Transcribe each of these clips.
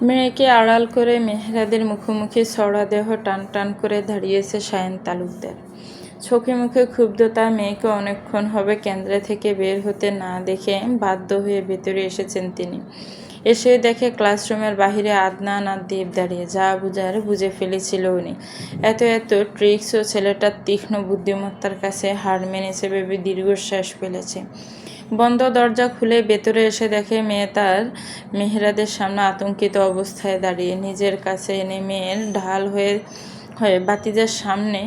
মেয়েকে আড়াল করে মেহরাদের মুখোমুখি ছড়া দেহ টান টান করে দাঁড়িয়েছে সায়ন তালুকদার। চোখে মুখে ক্ষুব্ধতা। মেয়েকে অনেকক্ষণ হবে কেন্দ্র থেকে বের হতে না দেখে বাধ্য হয়ে ভেতরে এসেছেন তিনি। এসে দেখে ক্লাসরুমের বাহিরে আদনান আর দীপ দাঁড়িয়ে। যা বুঝার বুঝে ফেলেছিল উনি। এত ট্রিক্স ও ছেলেটার তীক্ষ্ণ বুদ্ধিমত্তার কাছে হার মেনেছে ভেবে দীর্ঘশ্বাস ফেলেছে। বন্ধ দরজা খুলে ভেতরে এসে দেখে মেয়ে তার মেহরাদের সামনে আতঙ্কিত অবস্থায় দাঁড়িয়ে। নিজের কাছে এনে মেয়ের ঢাল হয়ে বাতিজার সামনে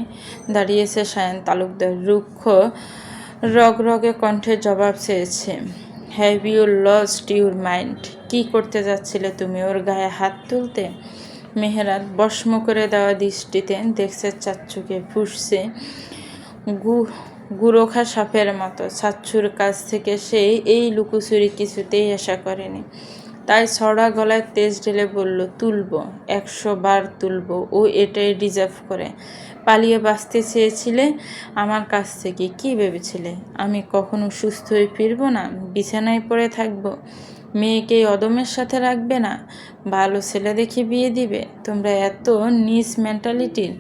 দাঁড়িয়েছে সায়ন তালুকদার। রুক্ষ রগরগে কণ্ঠে জবাব চেয়েছে, have you lost your mind? কী করতে যাচ্ছিলে তুমি? ওর গায়ে হাত তুলতে? মেহরাদ বশম করে দেওয়া দৃষ্টিতে দেখছে চাচ্চুকে। ফুঁসছে গুরোখা সাপের মতো। চাচ্চুর কাছ থেকে সে এই লুকোচুরি কিছুতেই আশা করেনি। তাই ছড়া গলায় তেজ ঢেলে বলল, তুলব, 100 বার তুলব। ও এটাই ডিজার্ভ করে। পালিয়ে বাঁচতে চেয়েছিলে আমার কাছ থেকে? কি ভেবেছিলে আমি কখনো সুস্থ হয়ে ফিরব না? বিছানায় পড়ে থাকবো? মেয়েকে অদমের সাথে রাখবে না? ভালো ছেলে দেখে বিয়ে দিবে? তোমরা এত নিচ মেন্টালিটির?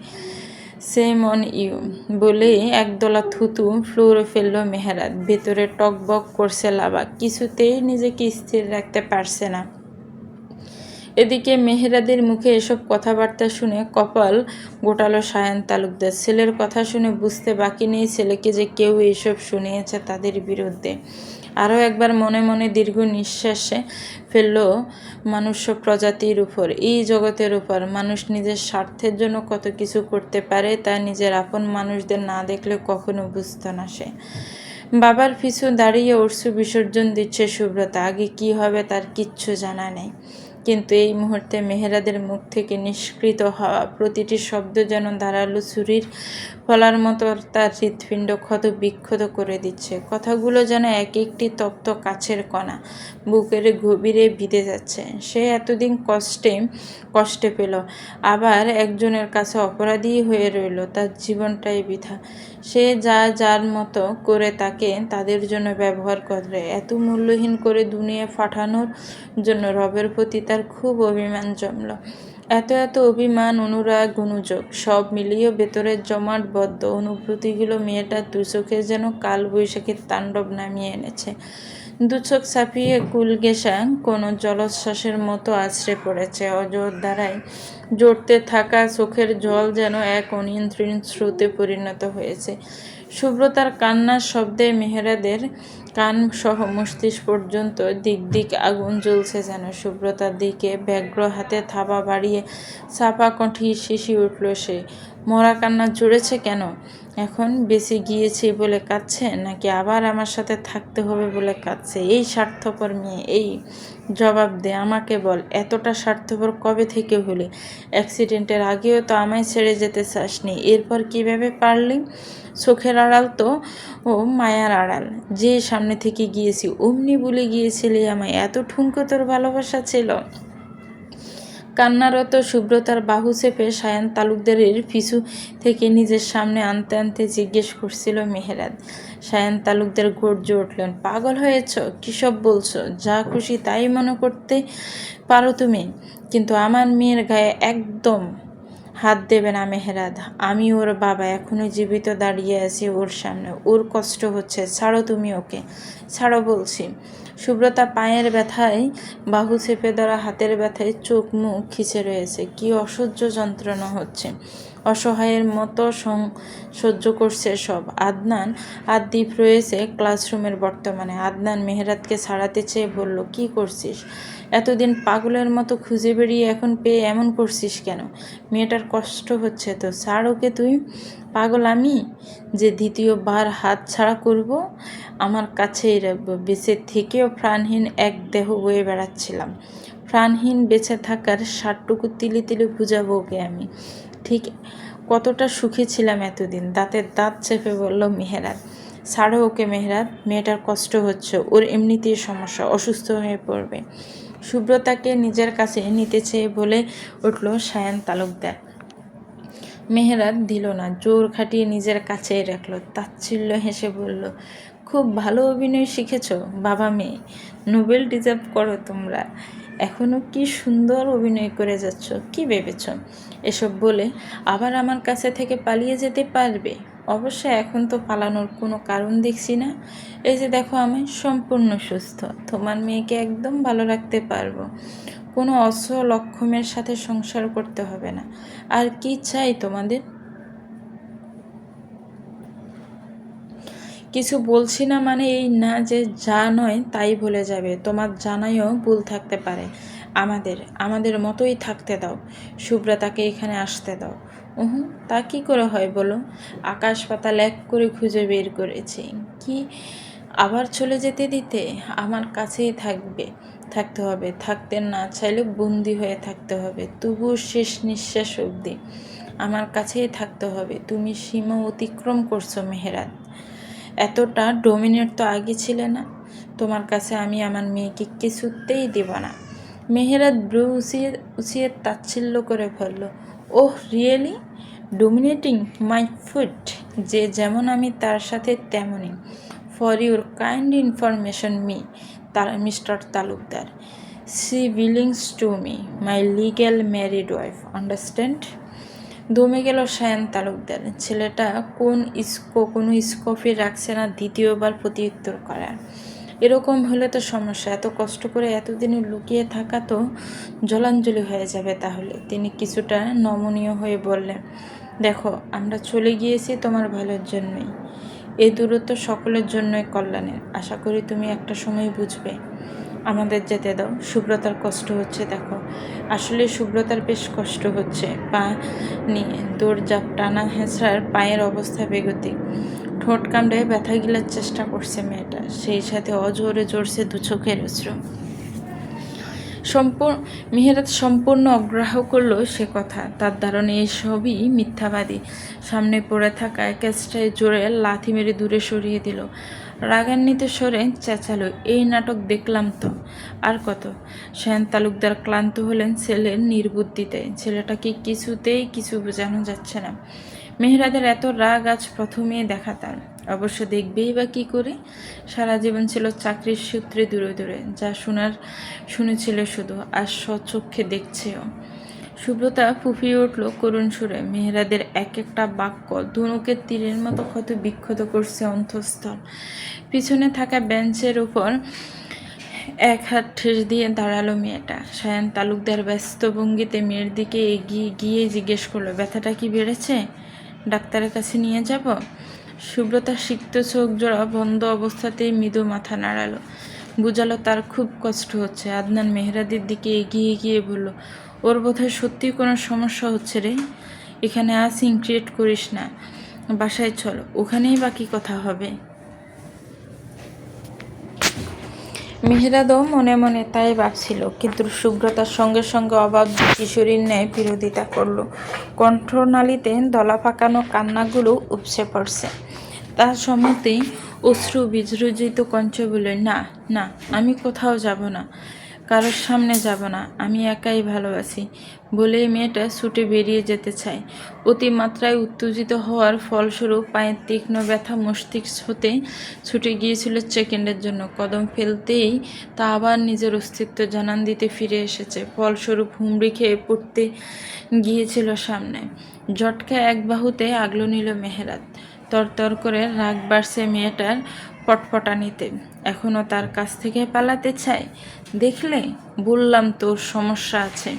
Same on you. বলেই একদলা থুতু ফ্লোরে ফেলল মেহরাত। ভেতরে টকবক করছে লাবা। কিছুতেই নিজেকে স্থির রাখতে পারছে না। এদিকে মেহরাদের মুখে এসব কথাবার্তা শুনে কপাল গোটালো সায়ন তালুকদার। ছেলের কথা শুনে বুঝতে বাকি নেই ছেলেকে যে কেউ এইসব শুনিয়েছে তাদের বিরুদ্ধে। আরও একবার মনে মনে দীর্ঘ নিঃশ্বাসে ফেলল মনুষ্য প্রজাতির উপর, এই জগতের উপর। মানুষ নিজের স্বার্থের জন্য কত কিছু করতে পারে তা নিজের আপন মানুষদের না দেখলে কখনো বুঝত না সে। বাবার পিছু দাঁড়িয়ে অশ্রু বিসর্জন দিচ্ছে সুব্রতা। আগে কি হবে তার কিচ্ছু জানা নেই, কিন্তু এই মুহূর্তে মেহরাদের মুখ থেকে নিষ্কৃত হওয়া প্রতিটি শব্দ যেন ধারালো ছুরির ফলার মতো তার হৃৎপিণ্ড ক্ষত বিক্ষত করে দিচ্ছে। কথাগুলো যেন এক একটি তপ্ত কাছের কণা বুকের গভীরে বিঁধে যাচ্ছে। সে এতদিন কষ্টে পেল, আবার একজনের কাছে অপরাধী হয়ে রইল। তার জীবনটাই বৃথা। সে যার মতো করে তাকে তাদের জন্য ব্যবহার করে এত মূল্যহীন করে দুনিয়া পাঠানোর জন্য রবের প্রতি তার খুব অভিমান জমল। এত অভিমান, অনুরাগ, অনুযোগ সব মিলিয়ে ভেতরের জমাট বদ্ধ অনুভূতিগুলো মেয়েটার দু চোখে যেন কালবৈশাখীর তাণ্ডব নামিয়ে এনেছে। দু চোখ ছাপিয়ে কুলগেশা কোনো জলোচ্ছ্বাসের মতো আছড়ে পড়েছে। অজর-ধারায় জড়তে থাকা চোখের জল যেন এক অনিয়ন্ত্রিত স্রোতে পরিণত হয়েছে। সুব্রতার কান্নার শব্দে মেহরাদের কান সহ মস্তিষ্ক পর্যন্ত দিক আগুন জ্বলছে যেন। সুব্রতার দিকে ব্যগ্র হাতে থাবা বাড়িয়ে চাপা কণ্ঠে শিশি উঠল সে। মরা কান্না জুড়েছে কেন? এখন বেঁচে গিয়েছি বলে কাঁদছে, নাকি আবার আমার সাথে থাকতে হবে বলে কাঁদছে? এই স্বার্থপর মেয়ে, এই জবাব দে, আমাকে বল, এতটা স্বার্থপর কবে থেকে হলে? অ্যাক্সিডেন্টের আগেও তো আমায় ছেড়ে যেতে চাসনি, এরপর কিভাবে পারলি? চোখের আড়াল তো ও মায়ার আড়াল। যে সামনে থেকে গিয়েছি অমনি বলে গিয়েছিলি আমায়, এত ঠুনকো তোর ভালোবাসা ছিল? কান্নারত সুব্রতার বাহু চেপে সায়ন তালুকদারের পিছু থেকে নিজের সামনে আনতে আনতে জিজ্ঞেস করছিল মেহরাদ। সায়ন তালুকদার গর্জে উঠলেন, পাগল হয়েছ? কিসব বলছো? যা খুশি তাই মনে করতে পারো তুমি, কিন্তু আমার মেয়ের গায়ে একদম হাত দেবে না মেহরাদ। আমি ওর বাবা, এখনো জীবিত দাঁড়িয়ে আছি ওর সামনে। ওর কষ্ট হচ্ছে, ছাড়ো তুমি ওকে, ছাড়ো বলছি। সুব্রতা পায়ের ব্যথায়, বাহু চেপে ধরা হাতের ব্যথায় চোখ মুখ খিচে রয়েছে। কি অসহ্য যন্ত্রণা হচ্ছে। অসহায়ের মতো সহ্য করছে সব। আদনান আর দীপ রয়েছে ক্লাসরুমের বর্তমানে। আদনান মেহরাদকে ছাড়াতে চেয়ে বলল, কি করছিস? এতদিন পাগলের মতো খুঁজে বেরিয়ে এখন পেয়ে এমন করছিস কেন? মেয়েটার কষ্ট হচ্ছে তো, ছাড় ওকে তুই। পাগল আমি যে দ্বিতীয়বার হাত ছাড়া করব? আমার কাছেই রাখবো। বেঁচে থেকেও প্রাণহীন এক দেহ বয়ে বেড়াচ্ছিলাম। প্রাণহীন বেঁচে থাকার স্বাদটুকু তিলে তিলে বুঝাবো ওকে আমি। ঠিক কতটা সুখী ছিলাম এতদিন। দাঁতের দাঁত চেপে বলল মেহরাদ। ছাড়ো ওকে মেহরাদ, মেয়েটার কষ্ট হচ্ছে, ওর এমনিতেই সমস্যা, অসুস্থ হয়ে পড়বে। সুব্রতাকে নিজের কাছে নিতে চেয়ে বলে উঠল সায়ন তালুকদার। মেহরাদ দিল না, জোর খাটিয়ে নিজের কাছেই রাখল। তাচ্ছিল্য হেসে বলল, খুব ভালো অভিনয় শিখেছ বাবা মেয়ে, নোবেল ডিজার্ভ করো তোমরা। এখনও কি সুন্দর অভিনয় করে যাচ্ছ, কি ভেবেছ? এসব বলে আবার আমার কাছে থেকে পালিয়ে যেতে পারবে? অবশ্য এখন তো পালানোর কোনো কারণ দেখছি না। এই যে দেখো, আমি সম্পূর্ণ সুস্থ, তোমার মেয়েকে একদম ভালো রাখতে পারবো, কোনো অসলক্ষমের সাথে সংসার করতে হবে না। আর কি চাই তোমাদের? কিছু বলছি না মানে এই না যে যা নয় তাই বলে যাবে। তোমার জানাইও ভুল থাকতে পারে। আমাদের আমাদের মতোই থাকতে দাও। সুব্রতাকে এখানে আসতে দাও। তা কি করে হয় বলো? আকাশ পাতাল এক করে খুঁজে বের করেছি। কি আবার চলে যেতে দিতে? আমার কাছেই থাকতে হবে। থাকতে না চাইলে বন্দি হয়ে থাকতে হবে, তবুও শেষ নিঃশ্বাস অবধি আমার কাছেই থাকতে হবে। তুমি সীমা অতিক্রম করছো মেহেরাত। এতটা ডোমিনেট তো আগে ছিলে না। তোমার কাছে আমি আমার মেয়েকে কিছুতেই দেব না। মেহেরাত ব্রু উঁচিয়ে তাচ্ছিল্য করে ফেলল। Oh really? Dominating my food? যে যেমন আমি তার সাথে তেমনই। For your kind information mister Talukdar, she belongs to me, my legal married wife, understand? দমে গেল সায়ন তালুকদার। ছেলেটা কোনো স্কোপই রাখছে না দ্বিতীয়বার প্রত্যুত্তর করার। এরকম হলে তো সমস্যা। এত কষ্ট করে এতদিনে লুকিয়ে থাকা তো জলাঞ্জলি হয়ে যাবে তাহলে। তিনি কিছুটা নমনীয় হয়ে বললেন, দেখো, আমরা চলে গিয়েছি তোমার ভালোর জন্যই। এই দূরত্ব সকলের জন্যই কল্যাণের। আশা করি তুমি একটা সময় বুঝবে। আমাদের যেতে দাও। সুব্রতার কষ্ট হচ্ছে দেখো। আসলে সুব্রতার বেশ কষ্ট হচ্ছে। পা নিয়ে দৌড়ঝাঁপ, টানা হেঁচড়ার পায়ের অবস্থা বেগতিক। ঠোঁট কামড়ে ব্যথা গিলার চেষ্টা করছে মেয়েটা, সেই সাথে অজোরে জোরছে দু চোখের অশ্রু। মেহেরাত সম্পূর্ণ অগ্রাহ্য করল সে কথা। তার ধারণে এসবই মিথ্যাবাদী। সামনে পড়ে থাকা ক্যাচটায় জোরে লাথি মেরে দূরে সরিয়ে দিল। রাগান্বিত স্বরে চেঁচালো, এই নাটক দেখলাম তো, আর কত? সায়ন তালুকদার ক্লান্ত হলেন ছেলের নির্বুদ্ধিতে। ছেলেটাকে কিছুতেই কিছু বোঝানো যাচ্ছে না। মেহেরাদের এত রাগ আজ প্রথমেই দেখা তার। অবশ্য দেখবেই বা কী করে? সারা জীবন ছিল চাকরির সূত্রে দূরে দূরে। যা শুনেছিল শুধু, আর স্বচক্ষে দেখছেও। সুব্রতা ফুঁপিয়ে উঠল করুণ সুরে। মেহেরাদের এক একটা বাক্য ধনুকের তীরের মতো ক্ষত বিক্ষত করছে অন্তঃস্থল। পিছনে থাকা বেঞ্চের উপর এক হাত ঠেস দিয়ে দাঁড়ালো মেয়েটা। সায়ন তালুকদার ব্যস্ত ভঙ্গিতে মেয়ের দিকে এগিয়ে গিয়ে জিজ্ঞেস করলো, ব্যথাটা কি বেড়েছে? ডাক্তারের কাছে নিয়ে যাব? সুব্রতা সিক্ত চোখ জোড়া বন্ধ অবস্থাতেই মৃদু মাথা নাড়ালো। বুঝালো তার খুব কষ্ট হচ্ছে। আদনান মেহেরাদির দিকে এগিয়ে গিয়ে বলল, ওর বোধহয় সত্যি কোনো সমস্যা হচ্ছে রে। এখানে আসিং ক্রিয়েট করিস না, বাসায় চল, ওখানেই বাকি কথা হবে। মেহেরাদও মনে মনে তাই ভাবছিল, কিন্তু সুব্রতার সঙ্গে সঙ্গে অবাধ কিশোরীর ন্যায় বিরোধিতা করল। কণ্ঠনালীতে দলা পাকানো কান্নাগুলো উপসে পড়ছে। তার সম্মতি অশ্রু বিজর্জিত কণ্ঠে বললেন, না না, আমি কোথাও যাব না, কারোর সামনে যাব না, আমি একাই ভালো আছি বলেই মেয়েটা ছুটে বেরিয়ে যেতে চায়। অতিমাত্রায় উত্তেজিত হওয়ার ফলস্বরূপ পায়ের তীক্ষ্ণ ব্যথা মস্তিষ্ক হতে ছুটে গিয়েছিল সেকেন্ডের জন্য। কদম ফেলতেই তা আবার নিজের অস্তিত্ব জানান দিতে ফিরে এসেছে। ফলস্বরূপ হুমড়ি খেয়ে পড়তে গিয়েছিল সামনে। জটকা এক বাহুতে আগলো নিল মেহেরাত। তরতর করে রাগ বাড়ছে মেয়েটার পটপটানিতে। এখনও তার কাছ থেকে পালাতে চায়। দেখলে, বললাম তোর সমস্যা আছে।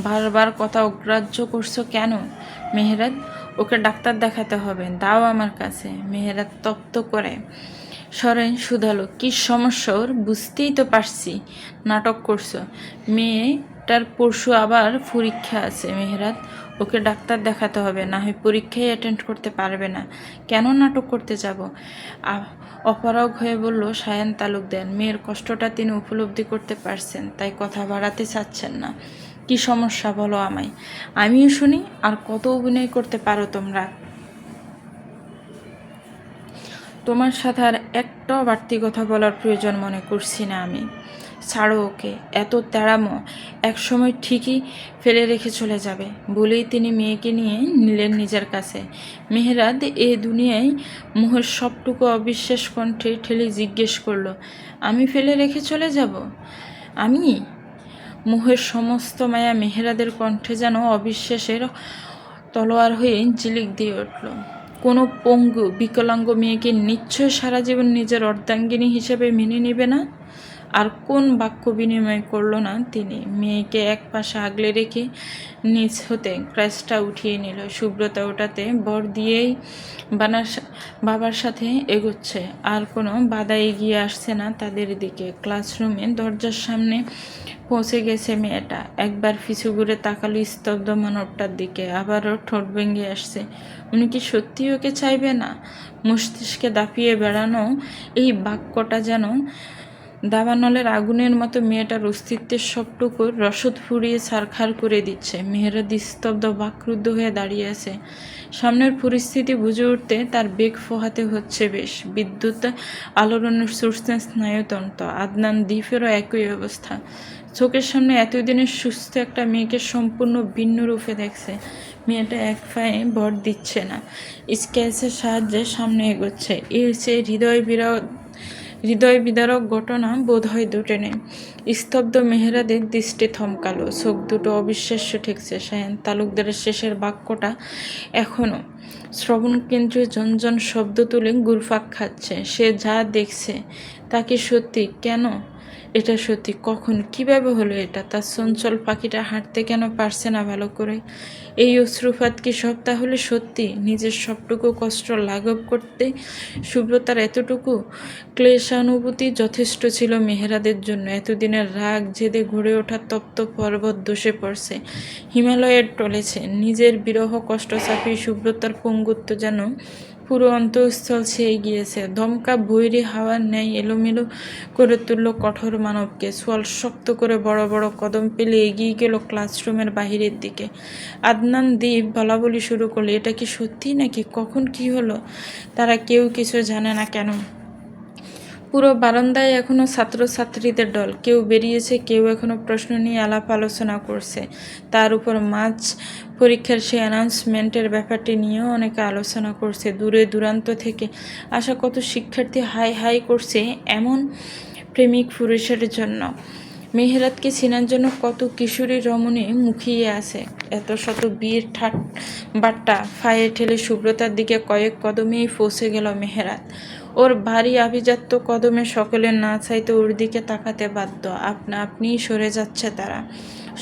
বারবার কথা অগ্রাহ্য করছো কেন? মেহেরাত, ওকে ডাক্তার দেখাতে হবে, দাও আমার কাছে। মেহেরাত তপ্ত করে স্বরে শুধালো, কি সমস্যা ওর? বুঝতেই তো পারছি নাটক করছো। মেয়েটার পরশু আবার পরীক্ষা আছে মেহেরাত, ওকে ডাক্তার দেখাতে হবে, না হয় পরীক্ষায় অ্যাটেন্ড করতে পারবে না। কেন নাটক করতে যাব? অপারগ হয়ে বলল সায়ন তালুকদার। মেয়ের কষ্টটা তিনি উপলব্ধি করতে পারছেন, তাই কথা বাড়াতে চাচ্ছেন না। কি সমস্যা বলো আমায়, আমিও শুনি। আর কত অভিনয় করতে পারো তোমরা? তোমার সাথে আর একটাও বাড়তি কথা বলার প্রয়োজন মনে করছি না আমি। ছাড়ো ওকে, এত তেড়ামো একসময় ঠিকই ফেলে রেখে চলে যাবে। বলেই তিনি মেয়েকে নিয়ে নিলেন নিজের কাছে। মেহেরাদ এ দুনিয়ায় মোহের সবটুকু অবিশ্বাস কণ্ঠে ঠেলে জিজ্ঞেস করলো, আমি ফেলে রেখে চলে যাব? আমি? মোহের সমস্ত মায়া মেহেরাদের কণ্ঠে যেন অবিশ্বাসের তলোয়ার হয়ে ঝিলিক দিয়ে উঠল। কোনো পঙ্গু বিকলাঙ্গ মেয়েকে নিশ্চয় সারা জীবন নিজের অর্ধাঙ্গিনী হিসেবে মেনে নেবে না। আর কোন বাক্য বিনিময় করল না তিনি। মেয়েকে এক পাশে আগলে রেখে নিচ হতে ক্রাশটা উঠিয়ে নিল। সুব্রতা ওটাতে বর দিয়েই বাবার সাথে এগোচ্ছে। আর কোনো বাধা এগিয়ে আসছে না তাদের দিকে। ক্লাসরুমে দরজার সামনে পৌঁছে গেছে মেয়েটা। একবার পিছু ঘুরে তাকালো স্তব্ধ মানবটার দিকে, আবারও ঠোঁট ভেঙে আসছে। উনি কি সত্যি ওকে চাইবে না? মস্তিষ্কে দাপিয়ে বেড়ানো এই বাক্যটা যেন দাবানলের আগুনের মতো মেয়েটার অস্তিত্বের সবটুকু রসদ ফুরিয়ে ছারখার করে দিচ্ছে। মেহেরাদ স্তব্ধ বাকরুদ্ধ হয়ে দাঁড়িয়ে আছে। সামনের পরিস্থিতি বুঝে উঠতে তার বেগ ফোহাতে হচ্ছে বেশ। বিদ্যুৎ আলোড়নের ছুটছে স্নায়ুতন্ত্র। আদনান দ্বীপেরও একই অবস্থা। চোখের সামনে এতদিনের সুস্থ একটা মেয়েকে সম্পূর্ণ ভিন্ন রূপে দেখছে। মেয়েটা এক পায়ে ভর দিচ্ছে না, স্কেচের সাহায্যে সামনে এগোচ্ছে। এর চেয়ে হৃদয় বিদারক ঘটনা বোধ হয় দুটো নেই। স্তব্ধ মেহেরাদের দৃষ্টি থমকালো, চোখ দুটো অবিশ্বাস্য ঠেকছে। সায়ন তালুকদারের শেষের বাক্যটা এখনও শ্রবণকেন্দ্রে ঝনঝন শব্দ তুলে ঘুরপাক খাচ্ছে। সে যা দেখছে তা কি সত্যি? কেন এটা সত্যি? কখন? কিভাবে হলো এটা? তার চঞ্চল পাখিটা হাঁটতে কেন পারছে না ভালো করে? এই অশ্রুপাত কি সব তাহলে সত্যি? নিজের সবটুকু কষ্ট লাঘব করতে সুব্রতার এতটুকু ক্লেশানুভূতি যথেষ্ট ছিল মেহেরাদের জন্য। এতদিনের রাগ জেদে ঘুরে ওঠা তপ্ত পর্বত ধসে পড়ছে, হিমালয়ের টলেছে। নিজের বিরহ কষ্ট চাপিয়ে সুব্রতার পঙ্গুত্ব যেন পুরো অন্তঃস্থল ছেয়ে গিয়েছে। ধমকা বৈরী হাওয়ার ন্যায় এলোমেলো করে তুলল কঠোর মানবকে। সোয়াল শক্ত করে বড় বড় কদম পেলে এগিয়ে গেল ক্লাসরুমের বাহিরের দিকে। আদনান দ্বীপ বলাবলি শুরু করলো, এটা কি সত্যি নাকি? কখন কি হলো? তারা কেউ কিছু জানে না কেন? পুরো বারান্দায় এখনও ছাত্রছাত্রীদের দল। কেউ বেরিয়েছে, কেউ এখনও প্রশ্ন নিয়ে আলাপ আলোচনা করছে। তার উপর মাঝ পরীক্ষার সেই অ্যানাউন্সমেন্টের ব্যাপারটি নিয়েও অনেকে আলোচনা করছে। দূরে দূরান্ত থেকে আসা কত শিক্ষার্থী হাই হাই করছে এমন প্রেমিক পুরুষের জন্য। মেহেরাদকে চেনার জন্য কত কিশোরী রমণী মুখিয়ে আছে। এত শত বীর ঠাট বাট্টা ফায়ে ঠেলে সুব্রতার দিকে কয়েক কদমেই পৌঁছে গেল মেহেরাদ। ওর ভারী আভিজাত্য কদমে সকলের না চাইতে ওর দিকে তাকাতে বাধ্য। আপনা আপনিই সরে যাচ্ছে তারা।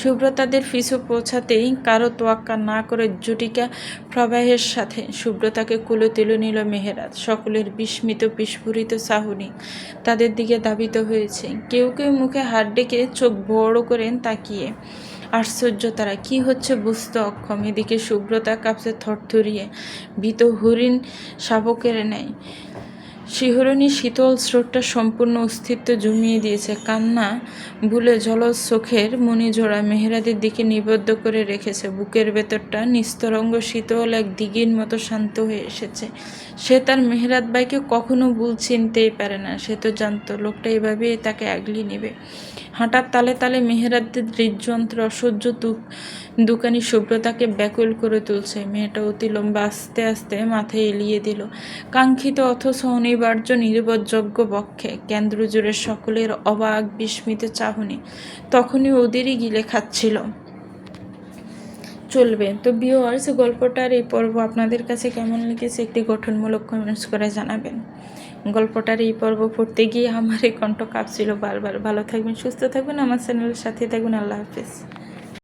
সুব্রতাদের পিছু পৌঁছাতেই কারো তোয়াক্কা না করে জুটিকা প্রবাহের সাথে সুব্রতাকে কুলে তুলে নিল মেহেরাদ। সকলের বিস্মিত বিস্ফোরিত চাহনি তাদের দিকে ধাবিত হয়েছে। কেউ কেউ মুখে হাত ডেকে চোখ বড় করেন তাকিয়ে। আশ্চর্য তারা, কি হচ্ছে বুঝতে অক্ষম। এদিকে সুব্রতা কাঁপছে থরথরিয়ে, ভীত হরিণ শাবকের ন্যায়। শিহরণী শীতল স্রোতটা সম্পূর্ণ অস্তিত্ব জমিয়ে দিয়েছে। কান্না ভুলে জলজ চোখের মণিজোড়া মেহেরাদের দিকে নিবদ্ধ করে রেখেছে। বুকের ভেতরটা নিস্তরঙ্গ শীতল এক দিঘির মতো শান্ত হয়ে এসেছে। সে তার মেহেরাদ ভাইকে কখনো ভুল চিনতেই পারে না। সে তো জানতো লোকটা এভাবেই তাকে আগলিয়ে নেবে। হাঁটার তালে তালে মেহেরাদের হৃদযন্ত্র অসহ্য দোকানি সুব্রতাকে ব্যাকুল করে তুলছে। মেয়েটা অতি লম্বা আস্তে আস্তে মাথায় এলিয়ে দিল। কাঙ্ক্ষিত অথচ অনিবার্য নির্ভরযোগ্য বক্ষে কেন্দ্র জুড়ে সকলের অবাক বিস্মিত চাহনি তখনই ওদেরই গিলে খাচ্ছিল। চলবে তো ভিউয়ার্স, গল্পটার এই পর্ব আপনাদের কাছে কেমন লেগেছে একটি গঠনমূলক কমেন্টস করে জানাবেন। গল্পটার এই পর্ব পড়তে গিয়ে আমার এই কণ্ঠ কাঁপছিল বারবার। ভালো থাকবেন, সুস্থ থাকবেন, আমার চ্যানেলের সাথে থাকবেন। আল্লাহ হাফেজ।